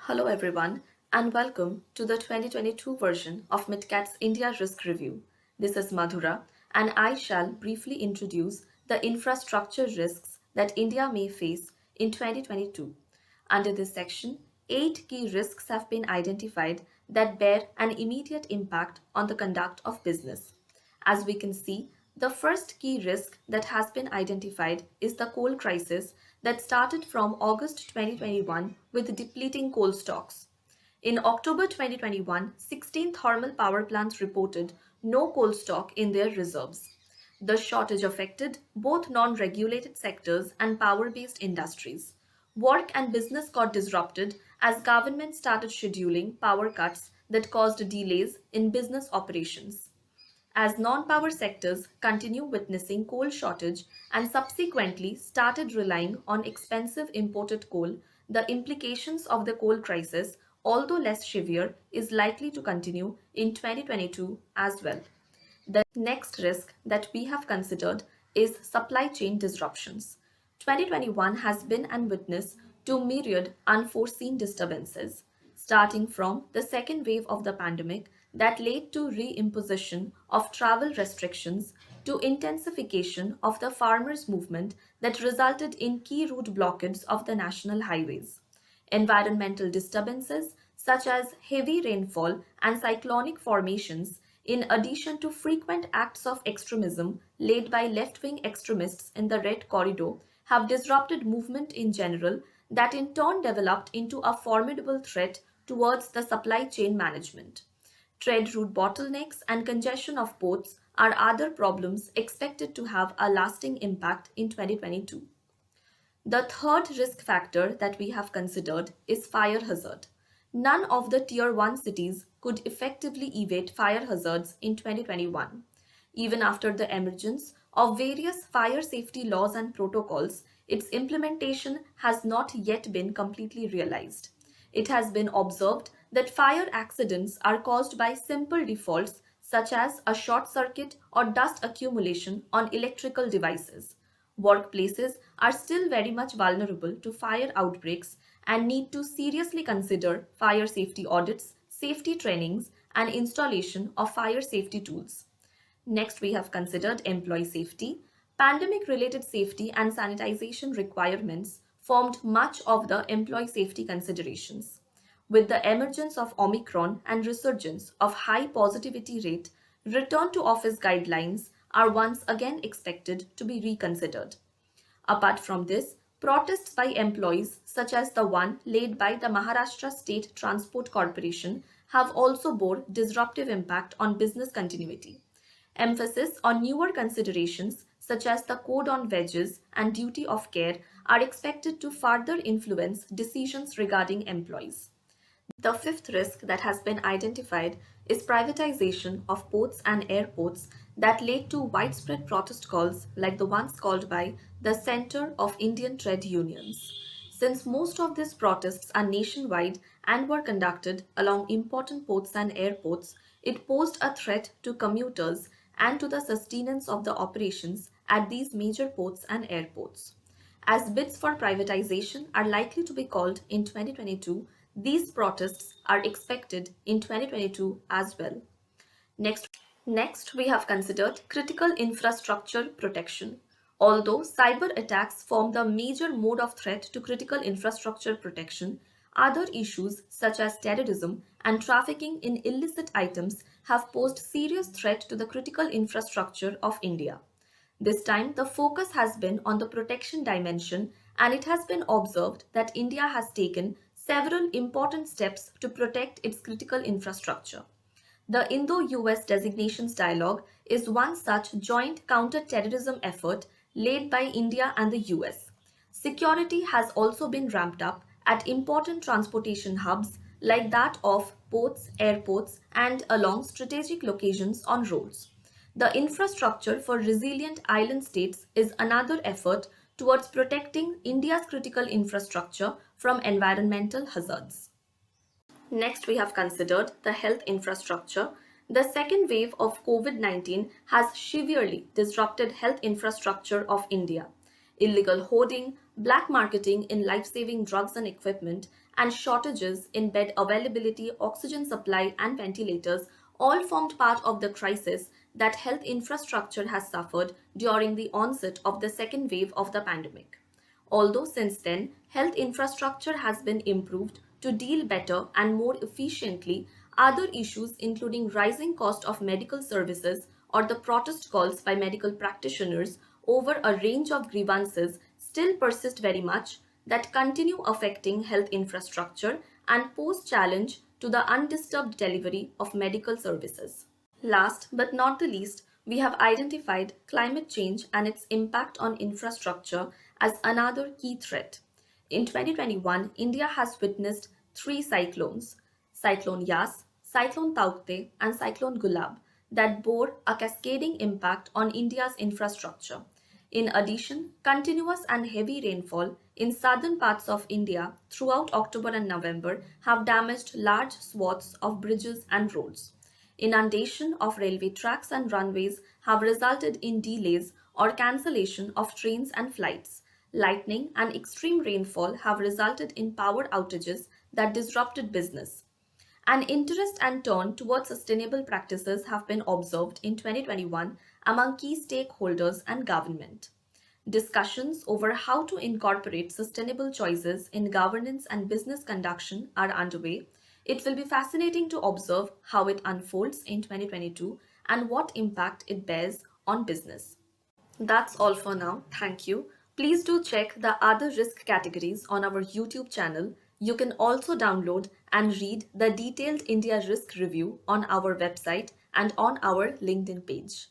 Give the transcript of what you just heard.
Hello everyone and welcome to the 2022 version of MidCat's India Risk Review. This is Madhura and I shall briefly introduce the infrastructure risks that India may face in 2022. Under this section, 8 key risks have been identified that bear an immediate impact on the conduct of business. As we can see, the first key risk that has been identified is the coal crisis that started from August 2021 with depleting coal stocks. In October 2021, 16 thermal power plants reported no coal stock in their reserves. The shortage affected both non regulated sectors and power based industries. Work and business got disrupted as government started scheduling power cuts that caused delays in business operations. As non-power sectors continue witnessing coal shortage and subsequently started relying on expensive imported coal, the implications of the coal crisis, although less severe, is likely to continue in 2022 as well. The next risk that we have considered is supply chain disruptions. 2021 has been an witness to myriad unforeseen disturbances, starting from the second wave of the pandemic that led to reimposition of travel restrictions to intensification of the farmers' movement that resulted in key route blockades of the national highways. Environmental disturbances such as heavy rainfall and cyclonic formations, in addition to frequent acts of extremism led by left wing extremists in the Red Corridor, have disrupted movement in general that in turn developed into a formidable threat towards the supply chain management. Trade route bottlenecks and congestion of ports are other problems expected to have a lasting impact in 2022. The third risk factor that we have considered is fire hazard. None of the tier 1 cities could effectively evade fire hazards in 2021. Even after the emergence of various fire safety laws and protocols, its implementation has not yet been completely realized. It has been observed that fire accidents are caused by simple defaults such as a short circuit or dust accumulation on electrical devices. Workplaces are still very much vulnerable to fire outbreaks and need to seriously consider fire safety audits, safety trainings, and installation of fire safety tools. Next, we have considered employee safety. Pandemic related safety and sanitization requirements formed much of the employee safety considerations. With the emergence of Omicron and resurgence of high positivity rate, return to office guidelines are once again expected to be reconsidered. Apart from this, protests by employees, such as the one led by the Maharashtra State Transport Corporation, have also bore disruptive impact on business continuity. Emphasis on newer considerations such as the code on wages and duty of care are expected to further influence decisions regarding employees. The fifth risk that has been identified is privatization of ports and airports that led to widespread protest calls like the ones called by the Center of Indian Trade Unions. Since most of these protests are nationwide and were conducted along important ports and airports, it posed a threat to commuters and to the sustenance of the operations at these major ports and airports. As bids for privatization are likely to be called in 2022, these protests are expected in 2022 as well. Next, we have considered critical infrastructure protection. Although cyber attacks form the major mode of threat to critical infrastructure protection, other issues such as terrorism and trafficking in illicit items have posed serious threat to the critical infrastructure of India. This time, the focus has been on the protection dimension, and it has been observed that India has taken several important steps to protect its critical infrastructure. The Indo US Designations Dialogue is one such joint counter-terrorism effort led by India and the US. Security has also been ramped up at important transportation hubs like that of ports, airports, and along strategic locations on roads. The infrastructure for resilient island states is another effort towards protecting India's critical infrastructure from environmental hazards. Next, we have considered the health infrastructure. The second wave of COVID 19 has severely disrupted health infrastructure of India. Illegal hoarding, black marketing in life saving drugs and equipment, and shortages in bed availability, oxygen supply, and ventilators all formed part of the crisis that health infrastructure has suffered during the onset of the second wave of the pandemic. Although since then, health infrastructure has been improved to deal better and more efficiently, other issues including rising cost of medical services or the protest calls by medical practitioners over a range of grievances still persist very much that continue affecting health infrastructure and pose challenge to the undisturbed delivery of medical services. Last but not the least, we have identified climate change and its impact on infrastructure as another key threat. In 2021, India has witnessed three cyclones: Cyclone Yas, Cyclone Taukte, and Cyclone Gulab that bore a cascading impact on India's infrastructure. In addition, continuous and heavy rainfall in southern parts of India throughout October and November have damaged large swaths of bridges and roads. Inundation of railway tracks and runways have resulted in delays or cancellation of trains and flights. Lightning and extreme rainfall have resulted in power outages that disrupted business. An interest and turn towards sustainable practices have been observed in 2021 among key stakeholders and government. Discussions over how to incorporate sustainable choices in governance and business conduction are underway. It will be fascinating to observe how it unfolds in 2022 and what impact it bears on business. That's all for now. Thank you. Please do check the other risk categories on our YouTube channel. You can also download and read the detailed India risk review on our website and on our LinkedIn page.